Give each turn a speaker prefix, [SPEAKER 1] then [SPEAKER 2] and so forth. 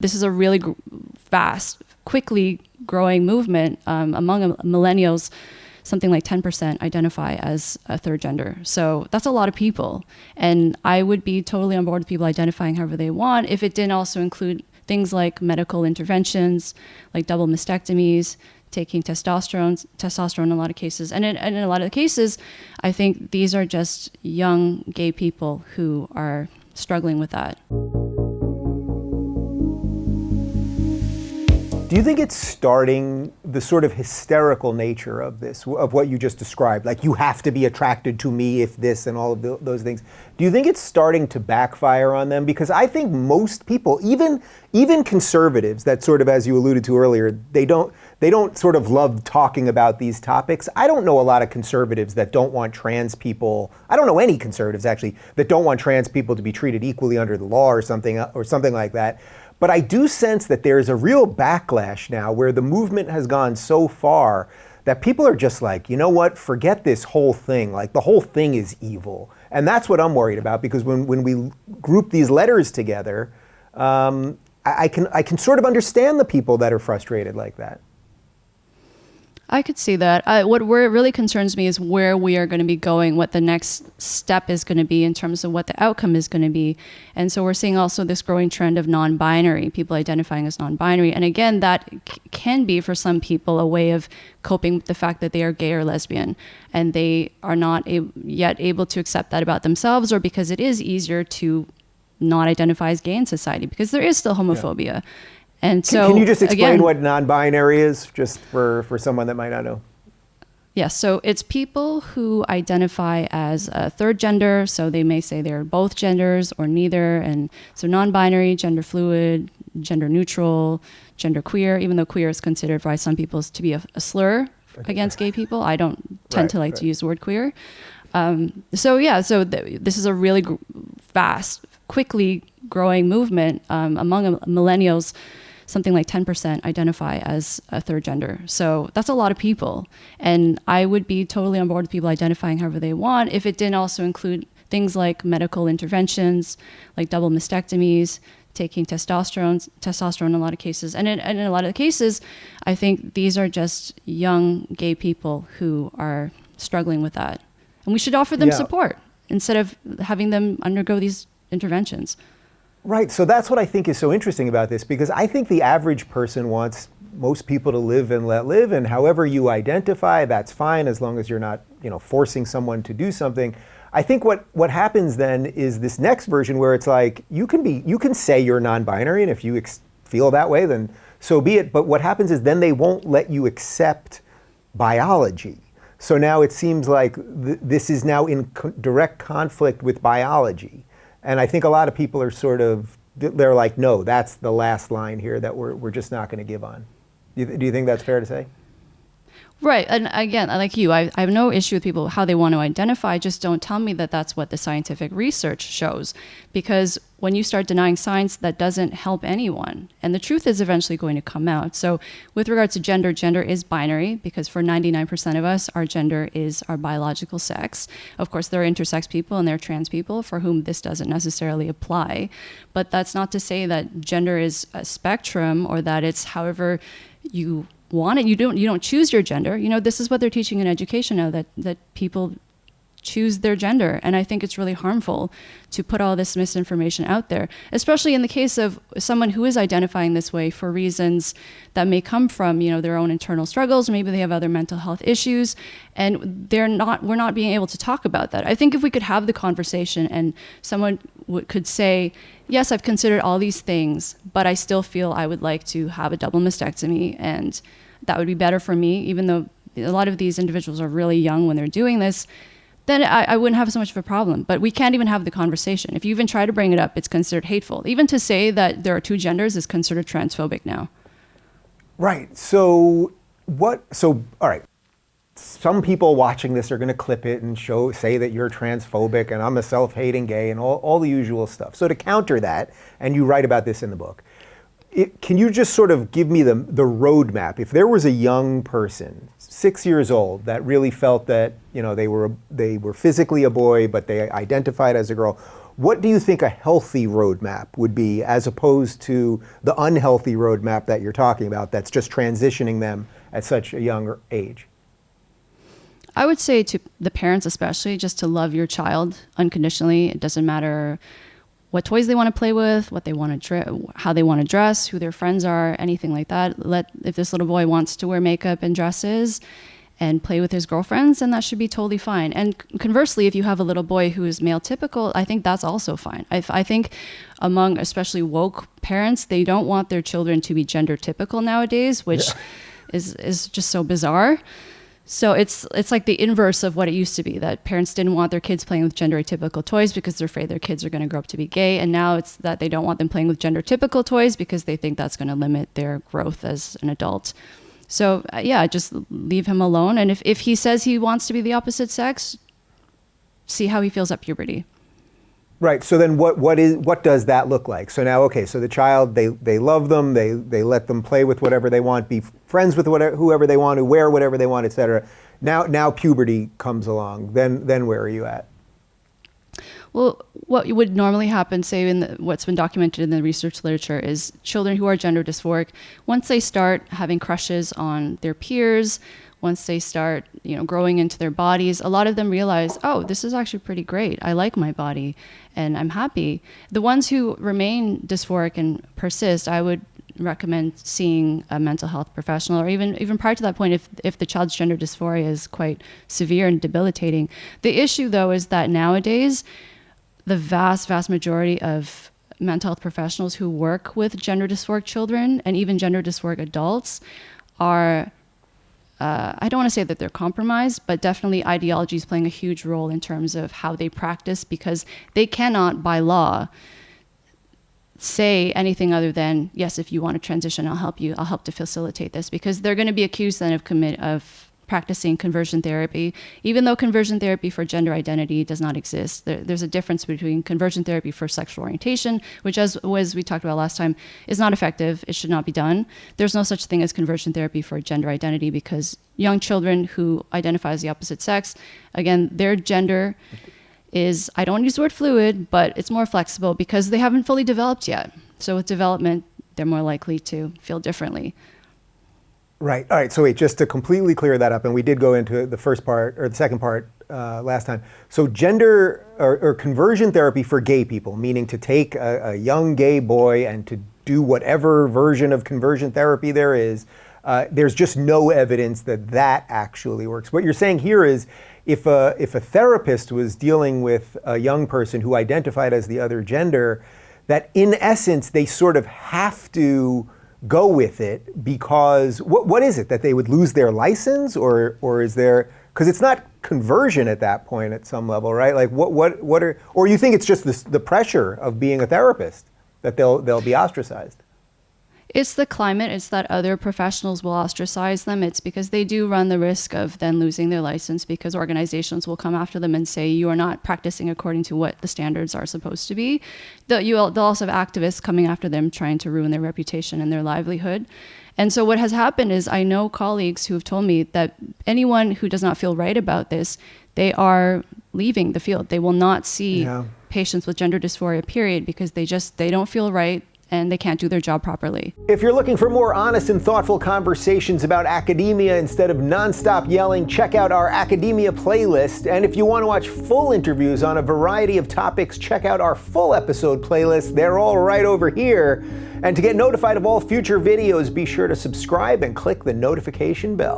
[SPEAKER 1] This is a really fast, quickly growing movement among millennials. Something like 10% identify as a third gender. So that's a lot of people. And I would be totally on board with people identifying however they want if it didn't also include things like medical interventions, like double mastectomies, taking testosterone in a lot of cases. And in a lot of the cases, I think these are just young gay people who are struggling with that.
[SPEAKER 2] Do you think it's starting the sort of hysterical nature of this, of what you just described? Like, you have to be attracted to me if this and all of those things. Do you think it's starting to backfire on them? Because I think most people, even conservatives that sort of, as you alluded to earlier, they don't sort of love talking about these topics. I don't know a lot of conservatives that don't want trans people. I don't know any conservatives, actually, that don't want trans people to be treated equally under the law or something like that. But I do sense that there's a real backlash now where the movement has gone so far that people are just like, you know what, forget this whole thing. Like, the whole thing is evil. And that's what I'm worried about, because when we group these letters together, I can sort of understand the people that are frustrated like that.
[SPEAKER 1] I could see that. What really concerns me is where we are going to be going, what the next step is going to be in terms of what the outcome is going to be. And so we're seeing also this growing trend of non-binary, people identifying as non-binary. And again, that can be for some people a way of coping with the fact that they are gay or lesbian, and they are not yet able to accept that about themselves, or because it is easier to not identify as gay in society, because there is still homophobia. Yeah. And so,
[SPEAKER 2] can you just explain what non-binary is, just for someone that might not know?
[SPEAKER 1] Yes, so it's people who identify as a third gender, so they may say they're both genders or neither, and so non-binary, gender fluid, gender neutral, gender queer, even though queer is considered by some people to be a slur against gay people. I don't tend to like to use the word queer. This is a really fast, quickly growing movement among millennials. Something like 10% identify as a third gender. So that's a lot of people. And I would be totally on board with people identifying however they want if it didn't also include things like medical interventions, like double mastectomies, taking testosterone in a lot of cases. And in a lot of the cases, I think these are just young gay people who are struggling with that. And we should offer them support instead of having them undergo these interventions.
[SPEAKER 2] Right, so that's what I think is so interesting about this, because I think the average person wants most people to live and let live, and however you identify, that's fine, as long as you're not, forcing someone to do something. I think what happens then is this next version where it's like, you can say you're non-binary, and if you feel that way, then so be it. But what happens is then they won't let you accept biology. So now it seems like this is now in direct conflict with biology. And I think a lot of people are they're like, no, that's the last line here that we're just not going to give on. Do you think that's fair to say?
[SPEAKER 1] Right. And again, like you, I have no issue with people, how they want to identify. Just don't tell me that that's what the scientific research shows. Because when you start denying science, that doesn't help anyone. And the truth is eventually going to come out. So with regards to gender, gender is binary, because for 99% of us, our gender is our biological sex. Of course, there are intersex people and there are trans people for whom this doesn't necessarily apply. But that's not to say that gender is a spectrum, or that it's however you want it. You don't choose your gender. This is what they're teaching in education now, that people choose their gender. And I think it's really harmful to put all this misinformation out there, especially in the case of someone who is identifying this way for reasons that may come from, their own internal struggles. Maybe they have other mental health issues, and we're not being able to talk about that. I think if we could have the conversation and someone could say, yes, I've considered all these things, but I still feel I would like to have a double mastectomy, and that would be better for me, even though a lot of these individuals are really young when they're doing this, then I wouldn't have so much of a problem. But we can't even have the conversation. If you even try to bring it up, it's considered hateful. Even to say that there are two genders is considered transphobic now.
[SPEAKER 2] Right. So all right. Some people watching this are going to clip it and say that you're transphobic and I'm a self-hating gay and all the usual stuff. So to counter that, and you write about this in the book, can you just sort of give me the roadmap? If there was a young person, 6 years old, that really felt that they were physically a boy but they identified as a girl, What do you think a healthy roadmap would be as opposed to the unhealthy roadmap that you're talking about that's just transitioning them at such a young age?
[SPEAKER 1] I would say to the parents especially, just to love your child unconditionally. It doesn't matter what toys they want to play with, what they want to how they want to dress, who their friends are, anything like that. If this little boy wants to wear makeup and dresses and play with his girlfriends, then that should be totally fine. And conversely, if you have a little boy who is male typical, I think that's also fine. I think among especially woke parents, they don't want their children to be gender typical nowadays, which is just so bizarre. So it's like the inverse of what it used to be, that parents didn't want their kids playing with gender atypical toys because they're afraid their kids are going to grow up to be gay. And now it's that they don't want them playing with gender typical toys because they think that's going to limit their growth as an adult. So yeah, just leave him alone. And if he says he wants to be the opposite sex, see how he feels at puberty.
[SPEAKER 2] Right. So then what does that look like? So now, okay, so the child, they love them, they let them play with whatever they want, be friends with whoever they want, to wear whatever they want, etc. Now puberty comes along. Then where are you at?
[SPEAKER 1] Well, what would normally happen, say what's been documented in the research literature, is children who are gender dysphoric, once they start having crushes on their peers, once they start, growing into their bodies, a lot of them realize, oh, this is actually pretty great. I like my body and I'm happy. The ones who remain dysphoric and persist, I would recommend seeing a mental health professional, or even prior to that point, if the child's gender dysphoria is quite severe and debilitating. The issue, though, is that nowadays, the vast majority of mental health professionals who work with gender dysphoric children and even gender dysphoric adults are, I don't want to say that they're compromised, but definitely ideology is playing a huge role in terms of how they practice, because they cannot, by law, say anything other than, yes, if you want to transition, I'll help you. I'll help to facilitate this, because they're going to be accused then of practicing conversion therapy, even though conversion therapy for gender identity does not exist. There's a difference between conversion therapy for sexual orientation, which, as we talked about last time, is not effective. It should not be done. There's no such thing as conversion therapy for gender identity, because young children who identify as the opposite sex, again, their gender is, I don't want to use the word fluid, but it's more flexible because they haven't fully developed yet. So with development, they're more likely to feel differently.
[SPEAKER 2] Right. All right. So wait, just to completely clear that up, and we did go into the first part or the second part last time. So gender or conversion therapy for gay people, meaning to take a young gay boy and to do whatever version of conversion therapy there is, there's just no evidence that actually works. What you're saying here is, if a therapist was dealing with a young person who identified as the other gender, that in essence they sort of have to go with it, because what is it, that they would lose their license, or is there, because it's not conversion at that point at some level, right? Like what are, or you think it's just the pressure of being a therapist that they'll be ostracized?
[SPEAKER 1] It's the climate. It's that other professionals will ostracize them. It's because they do run the risk of then losing their license, because organizations will come after them and say, you are not practicing according to what the standards are supposed to be. They'll also have activists coming after them, trying to ruin their reputation and their livelihood. And so what has happened is, I know colleagues who have told me that anyone who does not feel right about this, they are leaving the field. They will not see patients with gender dysphoria, period, because they don't feel right, and they can't do their job properly.
[SPEAKER 2] If you're looking for more honest and thoughtful conversations about academia instead of nonstop yelling, check out our academia playlist. And if you want to watch full interviews on a variety of topics, check out our full episode playlist. They're all right over here. And to get notified of all future videos, be sure to subscribe and click the notification bell.